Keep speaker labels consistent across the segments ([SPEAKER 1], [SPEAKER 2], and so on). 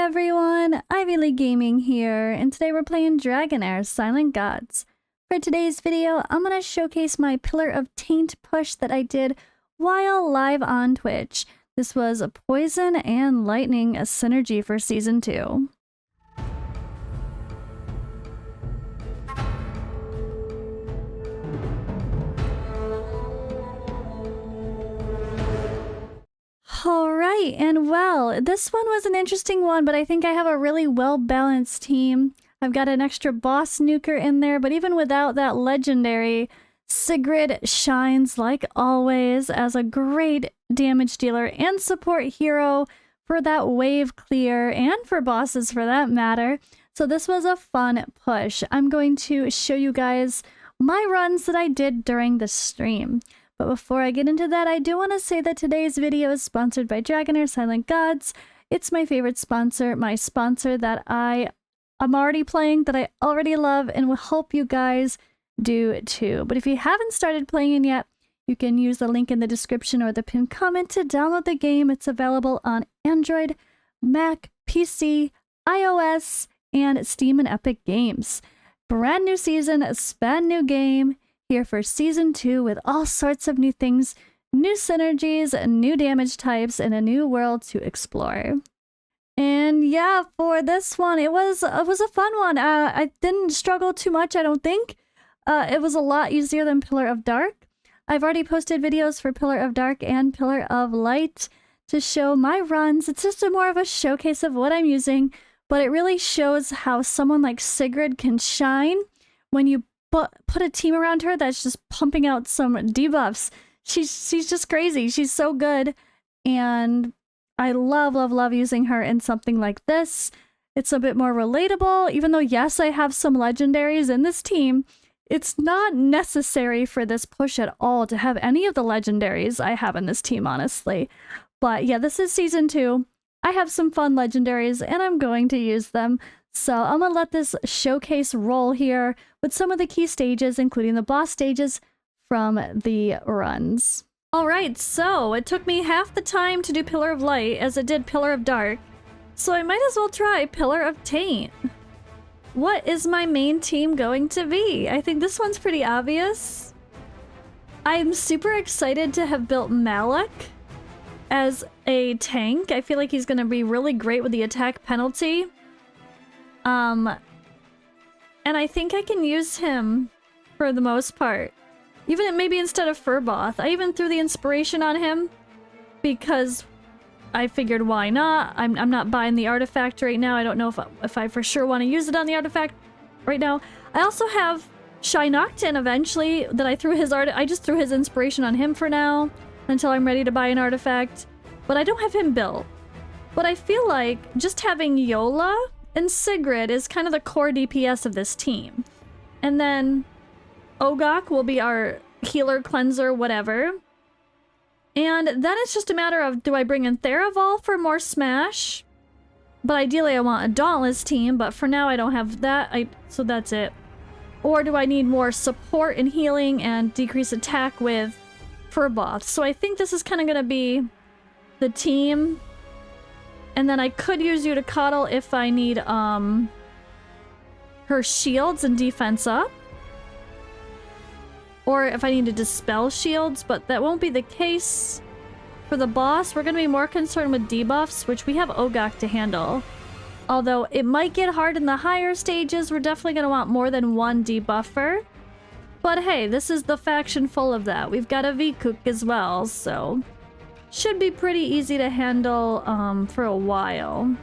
[SPEAKER 1] everyone, Ivy League Gaming here, and today we're playing Dragonheir Silent Gods. For today's video, I'm going to showcase my Pillar of Taint push that I did while live on Twitch. This was a Poison and Lightning synergy for Season 2. Alright, and well, this one was an interesting one, but I think I have a really well-balanced team. I've got an extra boss nuker in there, but even without that legendary, Sigrid shines like always as a great damage dealer and support hero for that wave clear and for bosses for that matter. So this was a fun push. I'm going to show you guys my runs that I did during the stream. But before I get into that, I do want to say that today's video is sponsored by Dragonheir Silent Gods. It's my favorite sponsor, my sponsor that I'm already playing, that I already love, and will help you guys do too. But if you haven't started playing yet, you can use the link in the description or the pinned comment to download the game. It's available on Android, Mac, PC, iOS, and Steam and Epic Games. Brand new season, span new game. Here for Season 2 with all sorts of new things, new synergies, new damage types, and a new world to explore. And yeah, for this one, it was a fun one. I didn't struggle too much, I don't think. It was a lot easier than Pillar of Dark. I've already posted videos for Pillar of Dark and Pillar of Light to show my runs. It's just more of a showcase of what I'm using, but it really shows how someone like Sigrid can shine when you put a team around her that's just pumping out some debuffs. She's just crazy. She's so good. And I love using her in something like this. It's a bit more relatable, even though yes, I have some legendaries in this team. It's not necessary for this push at all to have any of the legendaries I have in this team, honestly. But yeah, this is Season 2. I have some fun legendaries and I'm going to use them. So I'm gonna let this showcase roll here with some of the key stages, including the boss stages from the runs. Alright, so it took me half the time to do Pillar of Light as it did Pillar of Dark, so I might as well try Pillar of Taint. What is my main team going to be? I think this one's pretty obvious. I'm super excited to have built Malik as a tank. I feel like he's gonna be really great with the attack penalty. And I think I can use him for the most part. Even maybe instead of Furboth. I even threw the inspiration on him because I figured why not? I'm not buying the artifact right now. I don't know if I for sure want to use it on the artifact right now. I also have Shy Noctin eventually that I threw his I just threw his inspiration on him for now until I'm ready to buy an artifact. But I don't have him built. But I feel like just having Yola and Sigrid is kind of the core DPS of this team. And then Ogok will be our healer, cleanser, whatever. And then it's just a matter of, do I bring in Theraval for more smash? But ideally I want a Dauntless team, but for now I don't have that, so that's it. Or do I need more support and healing and decrease attack with Furboth? So I think this is kind of going to be the team. And then I could use you to coddle if I need her shields and defense up. Or if I need to dispel shields, but that won't be the case. For the boss, we're going to be more concerned with debuffs, which we have Ogok to handle. Although it might get hard in the higher stages, we're definitely going to want more than one debuffer. But hey, this is the faction full of that. We've got a Vikuk as well, so should be pretty easy to handle for a while.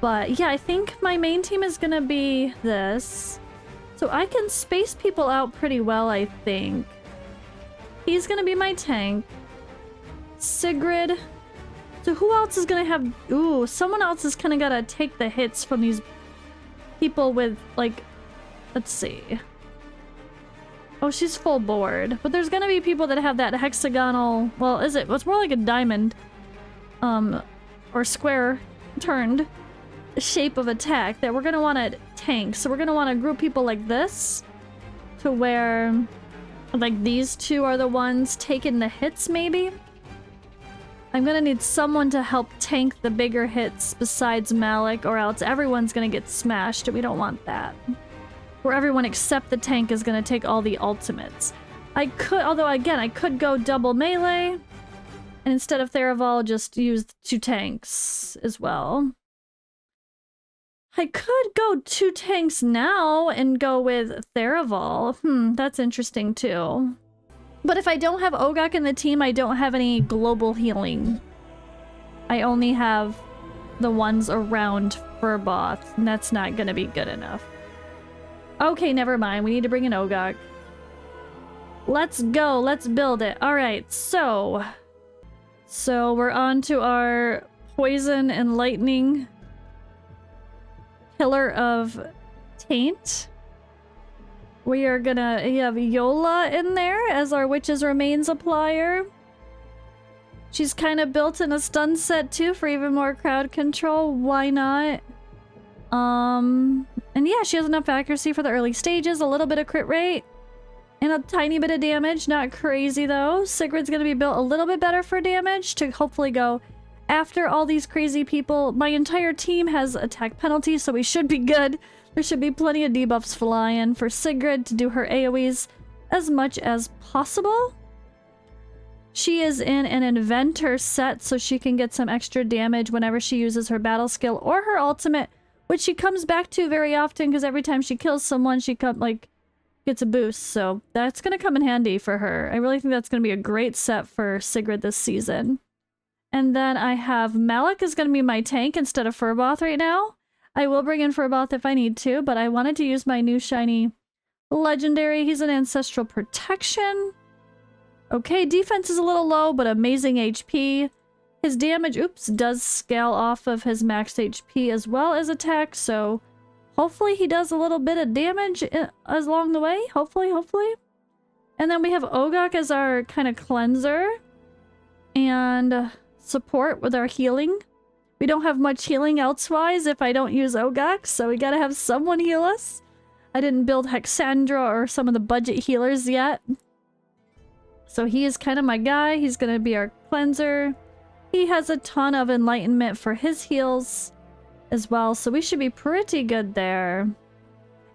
[SPEAKER 1] But yeah, I think my main team is gonna be this. So I can space people out pretty well, I think. He's gonna be my tank. Sigrid. So who else is gonna have... Ooh, someone else is kinda gotta take the hits from these people with, like... Let's see. Oh, she's full board. But there's gonna be people that have that hexagonal... Well, is it? Well, it's more like a diamond. Or square turned shape of attack that we're gonna want to tank. So we're gonna want to group people like this to where like these two are the ones taking the hits, maybe. I'm gonna need someone to help tank the bigger hits besides Malik, or else everyone's gonna get smashed, and we don't want that. Where everyone except the tank is gonna take all the ultimates. I could, although again, I could go double melee, and instead of Theraval, just use 2 tanks as well. I could go 2 tanks now and go with Theraval. That's interesting too. But if I don't have Ogak in the team, I don't have any global healing. I only have the ones around Furboth, and that's not gonna be good enough. Okay, never mind. We need to bring in Ogak. Let's go. Let's build it. Alright, so we're on to our Poison and Lightning Pillar of Taint. We are gonna have Yola in there as our Witch's Remains applier. She's kind of built in a stun set too for even more crowd control. Why not? And yeah, she has enough accuracy for the early stages, a little bit of crit rate, and a tiny bit of damage. Not crazy though. Sigrid's gonna be built a little bit better for damage to hopefully go after all these crazy people. My entire team has attack penalties, so we should be good. There should be plenty of debuffs flying for Sigrid to do her AoEs as much as possible. She is in an Inventor set, so she can get some extra damage whenever she uses her battle skill or her ultimate, which she comes back to very often because every time she kills someone, she gets a boost. So that's gonna come in handy for her. I really think that's gonna be a great set for Sigrid this season. And then I have Malik is gonna be my tank instead of Furboth right now. I will bring in Furboth if I need to, but I wanted to use my new shiny legendary. He's an Ancestral Protection. Okay, defense is a little low, but amazing HP. His damage, does scale off of his max HP as well as attack, so hopefully he does a little bit of damage along the way. Hopefully. And then we have Ogak as our kind of cleanser and support with our healing. We don't have much healing elsewise if I don't use Ogak, so we gotta have someone heal us. I didn't build Hexandra or some of the budget healers yet. So he is kind of my guy. He's gonna be our cleanser. He has a ton of enlightenment for his heals as well, so we should be pretty good there.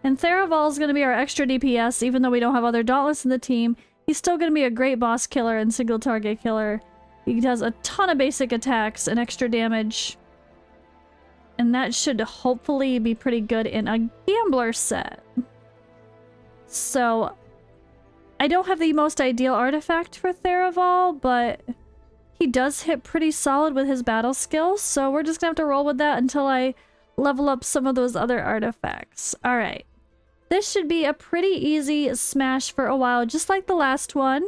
[SPEAKER 1] And Theraval is gonna be our extra DPS, even though we don't have other Dauntless in the team. He's still gonna be a great boss killer and single target killer. He does a ton of basic attacks and extra damage. And that should hopefully be pretty good in a Gambler set. So, I don't have the most ideal artifact for Theraval, but he does hit pretty solid with his battle skills, so we're just gonna have to roll with that until I level up some of those other artifacts. Alright. This should be a pretty easy smash for a while, just like the last one.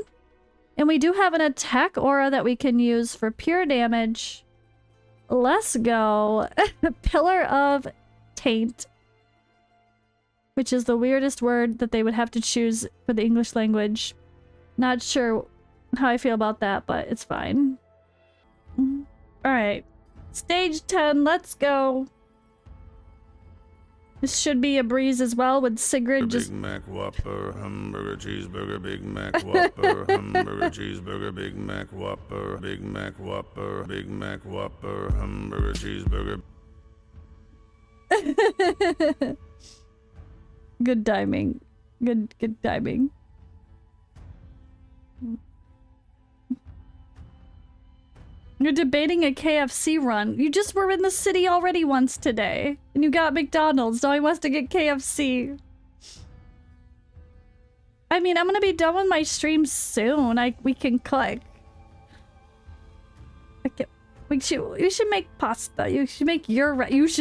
[SPEAKER 1] And we do have an attack aura that we can use for pure damage. Let's go. Pillar of Taint. Which is the weirdest word that they would have to choose for the English language. Not sure how I feel about that, but it's fine. Alright. Stage 10, let's go. This should be a breeze as well with Sigrid just...
[SPEAKER 2] Big Mac Whopper, hamburger, cheeseburger, Big Mac Whopper, hamburger, cheeseburger, Big Mac Whopper, Big Mac Whopper, Big Mac Whopper, hamburger, cheeseburger.
[SPEAKER 1] Good timing. Good timing. You're debating a KFC run. You just were in the city already once today. And you got McDonald's. Now he wants to get KFC. I mean, I'm gonna be done with my stream soon. We can click. Okay. You should make pasta. You should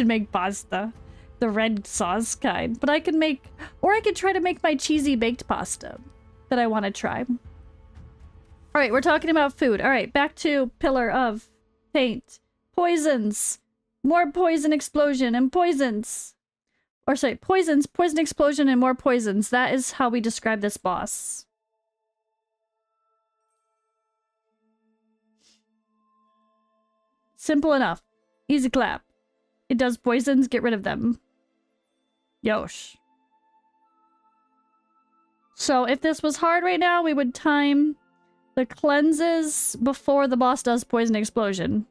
[SPEAKER 1] make pasta. The red sauce kind. But I can make... Or I could try to make my cheesy baked pasta that I want to try. Alright, we're talking about food. Alright, back to Pillar of Taint. Poisons. More poison explosion and poisons. Or sorry, poisons, poison explosion, and more poisons. That is how we describe this boss. Simple enough. Easy clap. It does poisons, get rid of them. Yosh. So if this was hard right now, we would time The cleanses before the boss does poison explosion.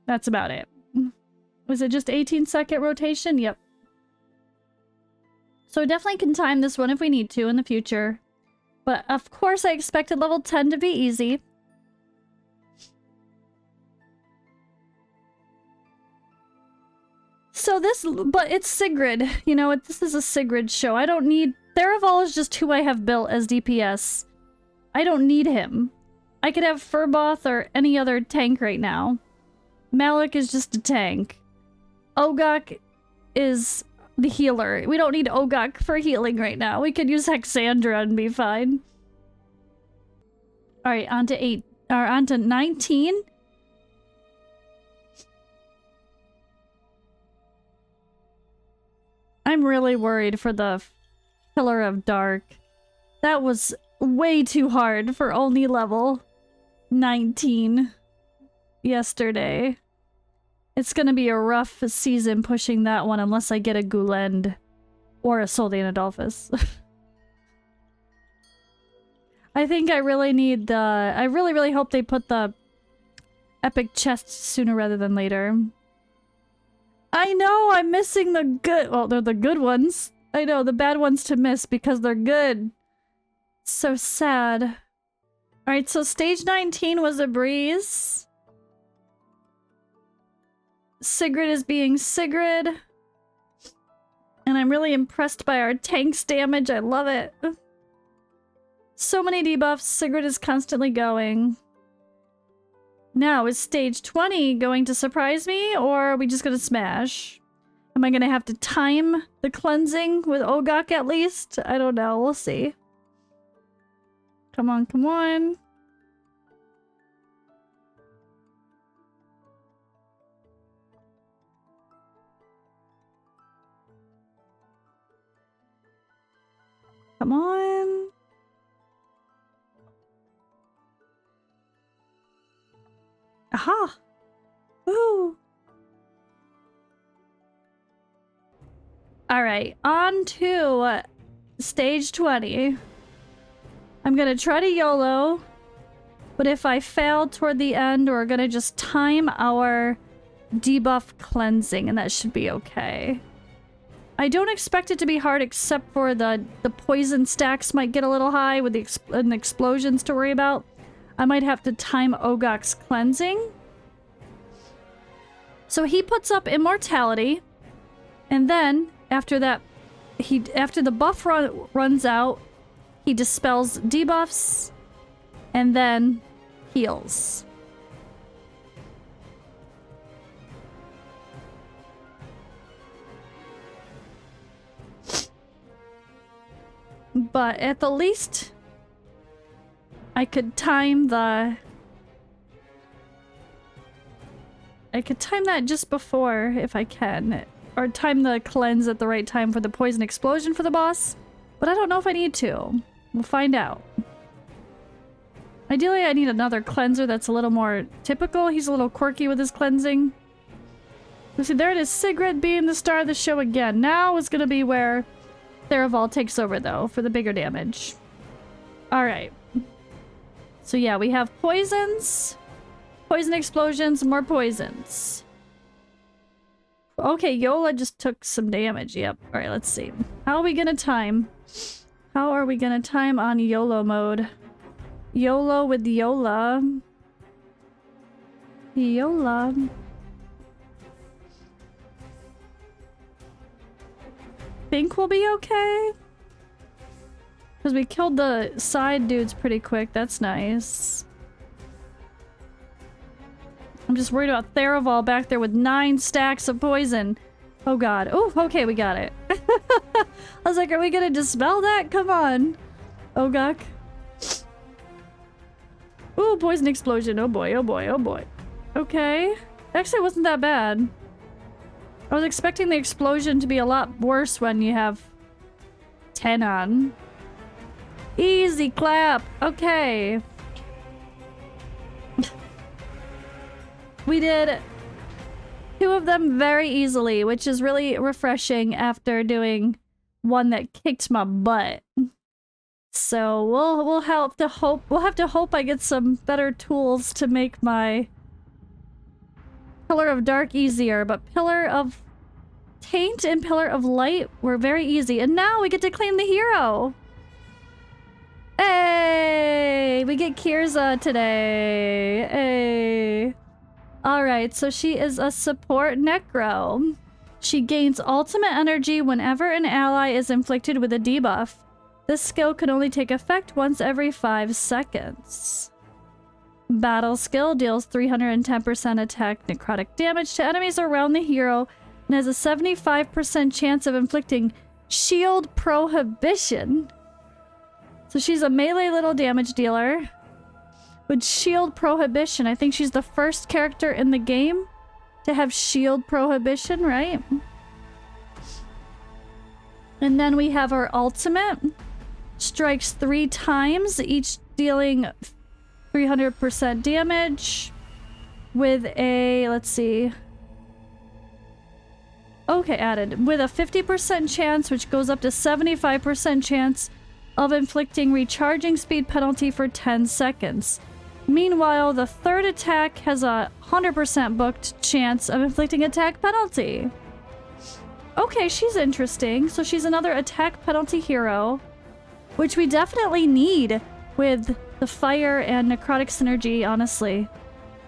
[SPEAKER 1] That's about it. Was it just 18-second rotation? Yep. So definitely can time this one if we need to in the future. But of course I expected level 10 to be easy. So this, but it's Sigrid. You know, this is a Sigrid show. I don't need... Theraval is just who I have built as DPS. I don't need him. I could have Furboth or any other tank right now. Malik is just a tank. Ogok is the healer. We don't need Ogok for healing right now. We could use Hexandra and be fine. Alright, on to 19. I'm really worried for the Pillar of Dark. That was way too hard for only level 19 yesterday. It's gonna be a rough season pushing that one unless I get a Gulend or a Soldian Adolphus. I think I really need the... I really hope they put the epic chests sooner rather than later. I know, I'm missing the good... Well, they're the good ones. I know, the bad ones to miss because they're good. So sad. Alright, so stage 19 was a breeze. Sigrid is being Sigrid. And I'm really impressed by our tank's damage. I love it. So many debuffs. Sigrid is constantly going. Now, is stage 20 going to surprise me, or are we just gonna smash? Am I gonna have to time the cleansing with Ogok at least? I don't know. We'll see. Come on, come on. Come on. Aha! Woo! Alright, on to stage 20. I'm gonna try to YOLO, but if I fail toward the end, we're gonna just time our debuff cleansing, and that should be okay. I don't expect it to be hard except for the poison stacks might get a little high with the explosions to worry about. I might have to time Ogok's cleansing. So he puts up immortality, and then after that, after the buff runs out, he dispels debuffs and then heals. But at the least, I could time the... I could time that just before, if I can. Or time the cleanse at the right time for the poison explosion for the boss. But I don't know if I need to. We'll find out. Ideally, I need another cleanser that's a little more typical. He's a little quirky with his cleansing. You see, there it is. Sigrid being the star of the show again. Now is going to be where Theraval takes over, though, for the bigger damage. Alright. So yeah, we have poisons. Poison explosions, more poisons. Okay, Yola just took some damage. Yep. Alright, let's see. How are we gonna time? How are we gonna time on YOLO mode? YOLO with Yola. Yola. Think we'll be okay? Because we killed the side dudes pretty quick. That's nice. I'm just worried about Theraval back there with 9 stacks of poison. Oh god. Oh, okay, we got it. I was like, are we gonna dispel that? Come on. Ogok. Ooh, poison explosion. Oh boy, oh boy, oh boy. Okay. Actually, it wasn't that bad. I was expecting the explosion to be a lot worse when you have 10 on. Easy clap. Okay. We did 2 of them very easily, which is really refreshing after doing one that kicked my butt. So we'll have to hope I get some better tools to make my Pillar of Dark easier, but Pillar of Taint and Pillar of Light were very easy. And now we get to claim the hero! Hey! We get Kirza today. Hey! Alright, so she is a support Necro. She gains ultimate energy whenever an ally is inflicted with a debuff. This skill can only take effect once every 5 seconds. Battle skill deals 310% attack necrotic damage to enemies around the hero and has a 75% chance of inflicting shield prohibition. So she's a melee little damage dealer with shield prohibition. I think she's the first character in the game to have shield prohibition, right? And then we have our ultimate. Strikes 3 times, each dealing 300% damage with a, let's see. Okay, added. With a 50% chance, which goes up to 75% chance of inflicting recharging speed penalty for 10 seconds. Meanwhile, the third attack has a 100% booked chance of inflicting attack penalty. Okay, she's interesting. So she's another attack penalty hero, which we definitely need with the fire and necrotic synergy, honestly.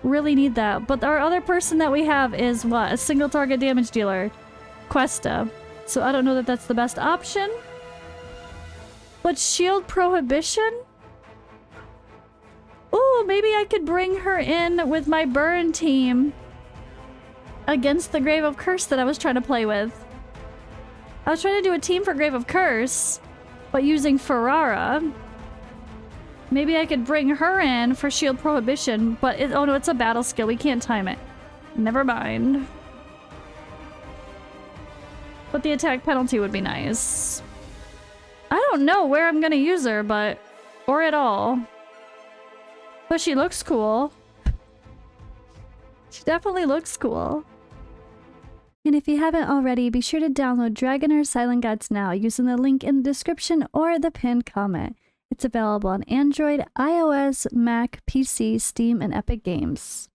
[SPEAKER 1] Really need that. But our other person that we have is what? A single target damage dealer. Questa. So I don't know that that's the best option. But shield prohibition? Ooh, maybe I could bring her in with my burn team against the Grave of Curse that I was trying to play with. I was trying to do a team for Grave of Curse, but using Ferrara. Maybe I could bring her in for shield prohibition, but oh no, it's a battle skill. We can't time it. Never mind. But the attack penalty would be nice. I don't know where I'm gonna use her, but... or at all. But she looks cool. She definitely looks cool. And if you haven't already, be sure to download Dragonheir Silent Guides now using the link in the description or the pinned comment. It's available on Android, iOS, Mac, PC, Steam, and Epic Games.